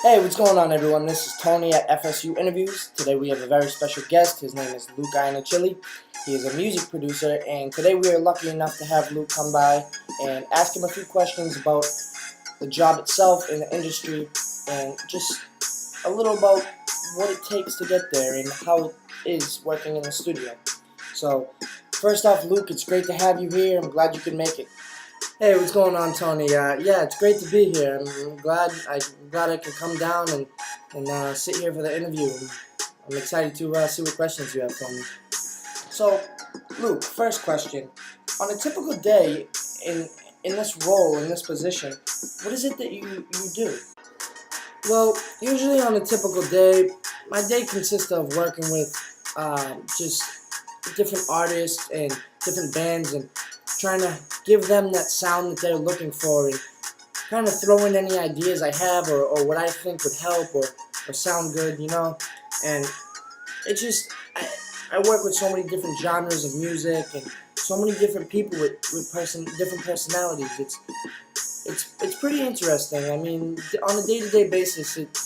Hey, what's going on, everyone? This is Tony at FSU Interviews. Today we have a very special guest. His name is Luke Iannichilli. He is a music producer, and today we are lucky enough to have Luke come by and ask him a few questions about the job itself in the industry and just a little about what it takes to get there and how it is working in the studio. So, first off, Luke, it's great to have you here. I'm glad you could make it. Hey, what's going on, Tony? Yeah, it's great to be here. I'm glad I could come down and sit here for the interview. I'm excited to see what questions you have for me. So, Luke, first question: on a typical day in this role, in this position, what is it that you do? Well, usually on a typical day, my day consists of working with just different artists and different bands and trying to give them that sound that they're looking for and kind of throw in any ideas I have or what I think would help or sound good, you know. And it just, I work with so many different genres of music and so many different people with different personalities. It's pretty interesting. I mean, on a day-to-day basis, it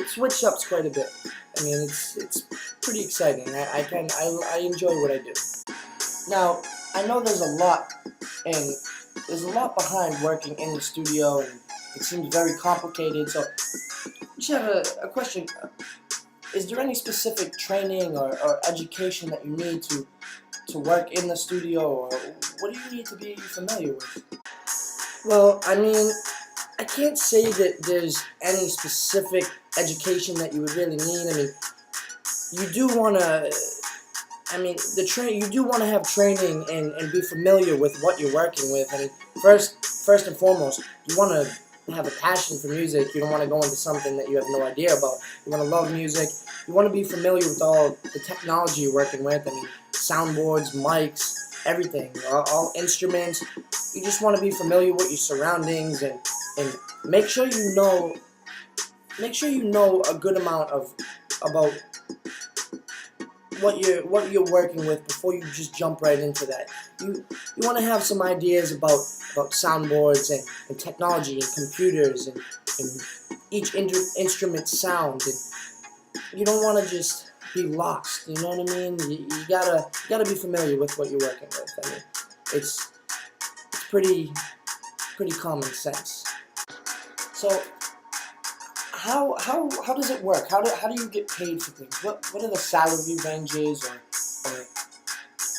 switches up quite a bit. I mean, it's pretty exciting. I enjoy what I do. Now, I know there's a lot behind working in the studio, and it seems very complicated. So, I just have a question. Is there any specific training or education that you need to work in the studio, or what do you need to be familiar with? Well, I mean, I can't say that there's any specific education that you would really need. I mean, you do want to. I mean, you do want to have training and be familiar with what you're working with. I mean, first and foremost, you want to have a passion for music. You don't want to go into something that you have no idea about. You want to love music. You want to be familiar with all the technology you're working with. I mean, soundboards, mics, everything, all instruments. You just want to be familiar with your surroundings and make sure you know a good amount about what you're working with before you just jump right into that. You want to have some ideas about soundboards and technology and computers and each instrument's sound, and you don't want to just be lost. You know what I mean? You gotta be familiar with what you're working with. I mean, it's pretty common sense. So, how does it work? How do you get paid for things? What are the salary ranges, or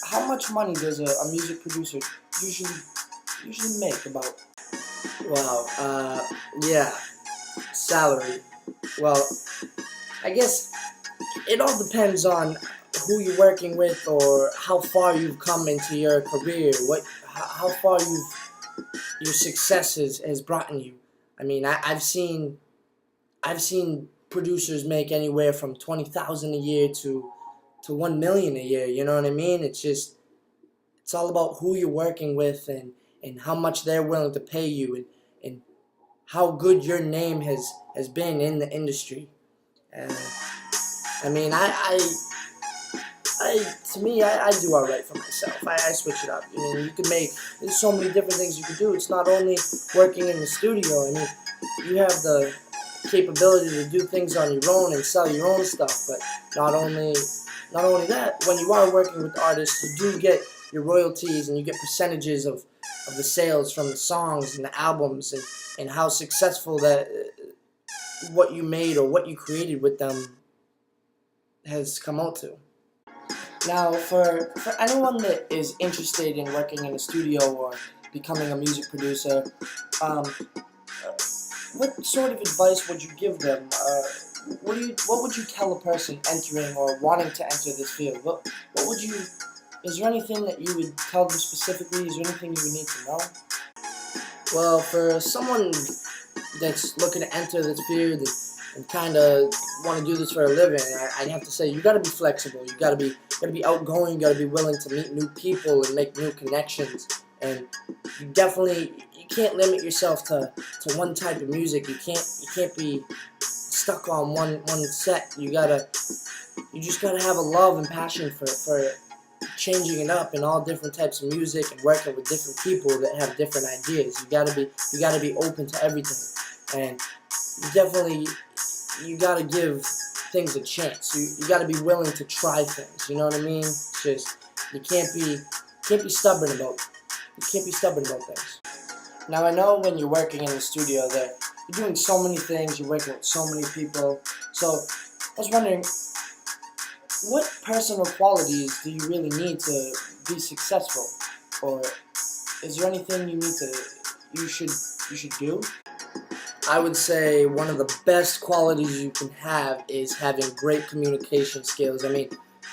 how much money does a music producer usually make about? Wow. Yeah. Salary. Well, I guess it all depends on who you're working with or how far you've come into your career. How far your success has brought you. I mean, I've seen producers make anywhere from 20,000 a year to 1 million a year. You know what I mean? It's all about who you're working with and how much they're willing to pay you and how good your name has been in the industry. I mean, to me, I do all right for myself. I switch it up. I mean, there's so many different things you can do. It's not only working in the studio. I mean, you have the capability to do things on your own and sell your own stuff, but not only that, when you are working with artists, you do get your royalties and you get percentages of the sales from the songs and the albums and how successful that what you made or what you created with them has come out to. Now, for anyone that is interested in working in a studio or becoming a music producer, what sort of advice would you give them? What would you tell a person entering or wanting to enter this field? Is there anything that you would tell them specifically? Is there anything you would need to know? Well, for someone that's looking to enter this field and kind of want to do this for a living, I'd have to say you got to be flexible. You got to be outgoing. You got to be willing to meet new people and make new connections. And you can't limit yourself to one type of music. You can't be stuck on one set. You just gotta have a love and passion for changing it up in all different types of music and working with different people that have different ideas. You gotta be open to everything, and you gotta give things a chance. You gotta be willing to try things. You know what I mean? It's just you can't be stubborn about things. Now I know when you're working in the studio that you're doing so many things, you're working with so many people. So I was wondering, what personal qualities do you really need to be successful, or is there anything you should do? I would say one of the best qualities you can have is having great communication skills. I mean,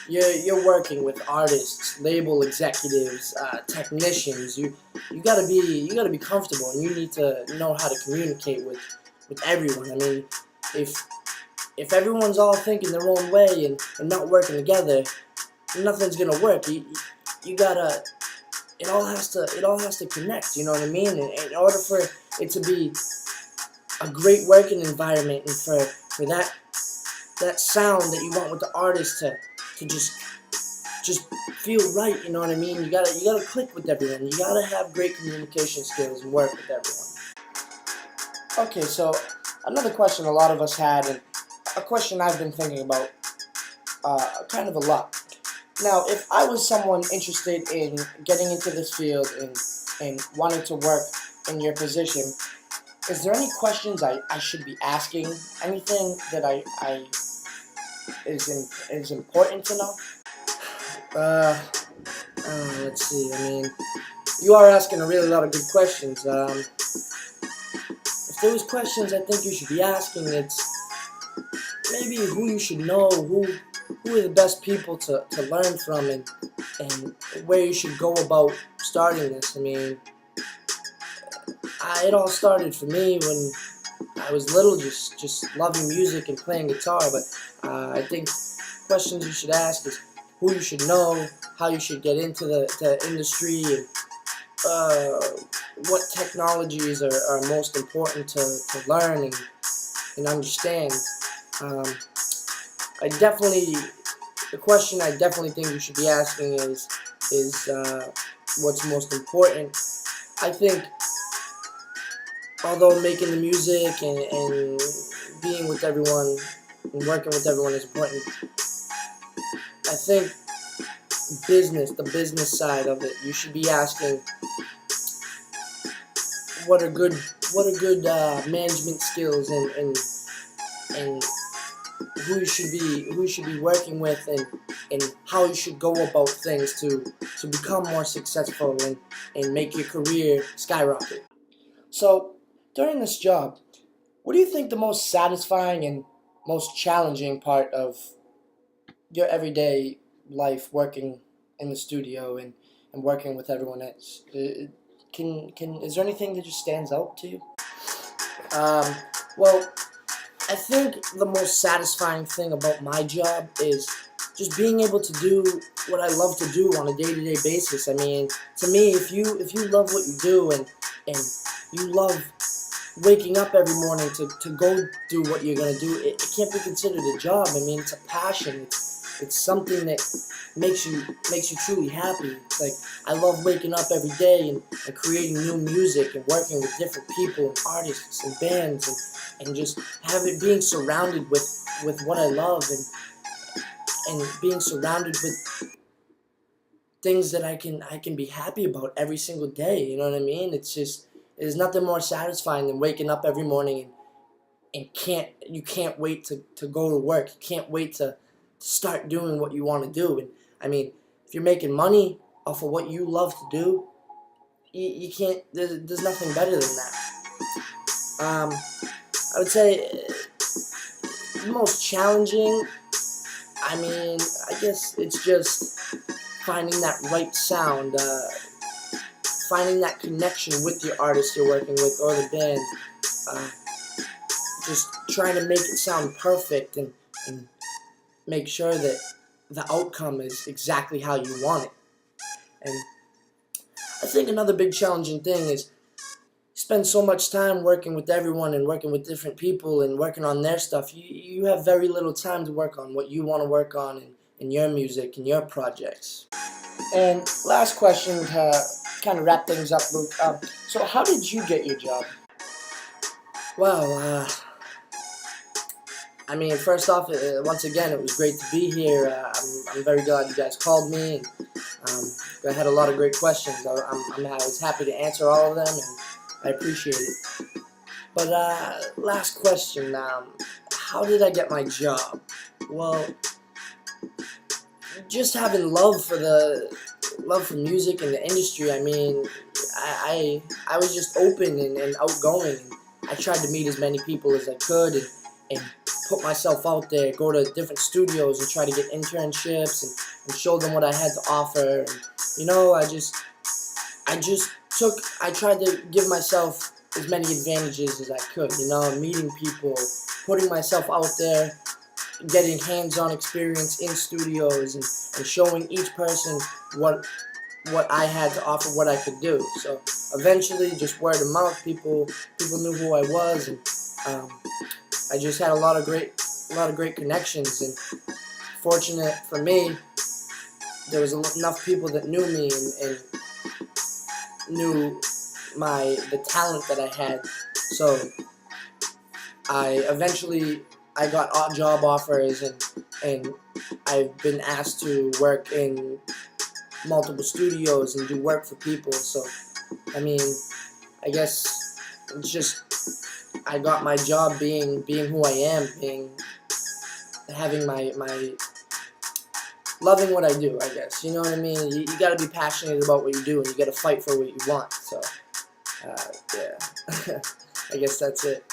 you're working with artists, label executives, technicians. You gotta be comfortable, and you need to know how to communicate with everyone. I mean, if everyone's all thinking their own way and not working together, nothing's gonna work. You gotta it all has to connect. You know what I mean? And in order for it to be a great working environment, and for that sound that you want with the artist to just feel right, you know what I mean? You gotta click with everyone. You gotta have great communication skills and work with everyone. Okay, so another question a lot of us had, and a question I've been thinking about kind of a lot. Now, if I was someone interested in getting into this field and wanting to work in your position, is there any questions I should be asking? Anything that is important to know? Let's see. I mean, you are asking a really lot of good questions. If there was questions I think you should be asking, it's maybe who you should know, who are the best people to learn from, and where you should go about starting this. I mean, it all started for me when I was little, just loving music and playing guitar. But I think questions you should ask is who you should know, how you should get into the industry, and what technologies are most important to learn and understand. The question I definitely think you should be asking is what's most important. I think, although making the music and being with everyone and working with everyone is important, I think the business side of it, you should be asking what are good management skills and who you should be working with, and how you should go about things to become more successful and make your career skyrocket. So during this job, what do you think the most satisfying and most challenging part of your everyday life working in the studio and working with everyone else? Is there anything that just stands out to you? Well, I think the most satisfying thing about my job is just being able to do what I love to do on a day-to-day basis. I mean, to me, if you love what you do and you love waking up every morning to go do what you're gonna do, it can't be considered a job. I mean, it's a passion. It's something that makes you truly happy. It's like, I love waking up every day and creating new music and working with different people and artists and bands and just being surrounded with what I love and being surrounded with things that I can be happy about every single day. You know what I mean? There's nothing more satisfying than waking up every morning and you can't wait to go to work. You can't wait to start doing what you want to do. And I mean, if you're making money off of what you love to do, you can't. There's nothing better than that. I would say the most challenging, I mean, I guess it's just finding that right sound, finding that connection with your artist you're working with or the band, just trying to make it sound perfect and make sure that the outcome is exactly how you want it. And I think another big challenging thing is spend so much time working with everyone and working with different people and working on their stuff. You have very little time to work on what you want to work on in your music and your projects. And last question to kind of wrap things up, Luke. So how did you get your job? Well, I mean, first off, once again, it was great to be here. I'm very glad you guys called me. And, I had a lot of great questions. I was happy to answer all of them, and I appreciate it. But last question, how did I get my job? Well, just having love for music and the industry. I mean, I was just open and outgoing. I tried to meet as many people as I could and put myself out there, go to different studios and try to get internships and show them what I had to offer. And, you know, I tried to give myself as many advantages as I could, you know, meeting people, putting myself out there, getting hands-on experience in studios and showing each person what I had to offer, what I could do. So eventually, just word of mouth, people knew who I was, and I just had a lot of great connections. And fortunate for me, there was enough people that knew me and knew the talent that I had. So I got job offers, and I've been asked to work in multiple studios and do work for people. So, I mean, I guess it's just I got my job being who I am, having my loving what I do, I guess. You know what I mean? You gotta be passionate about what you do, and you gotta fight for what you want. So, yeah, I guess that's it.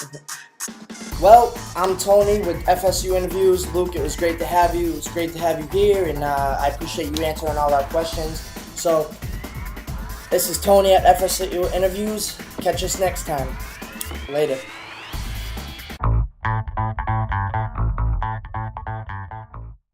Well, I'm Tony with FSU Interviews. Luke, it was great to have you. It was great to have you here, and I appreciate you answering all our questions. So, this is Tony at FSU Interviews. Catch us next time. Later.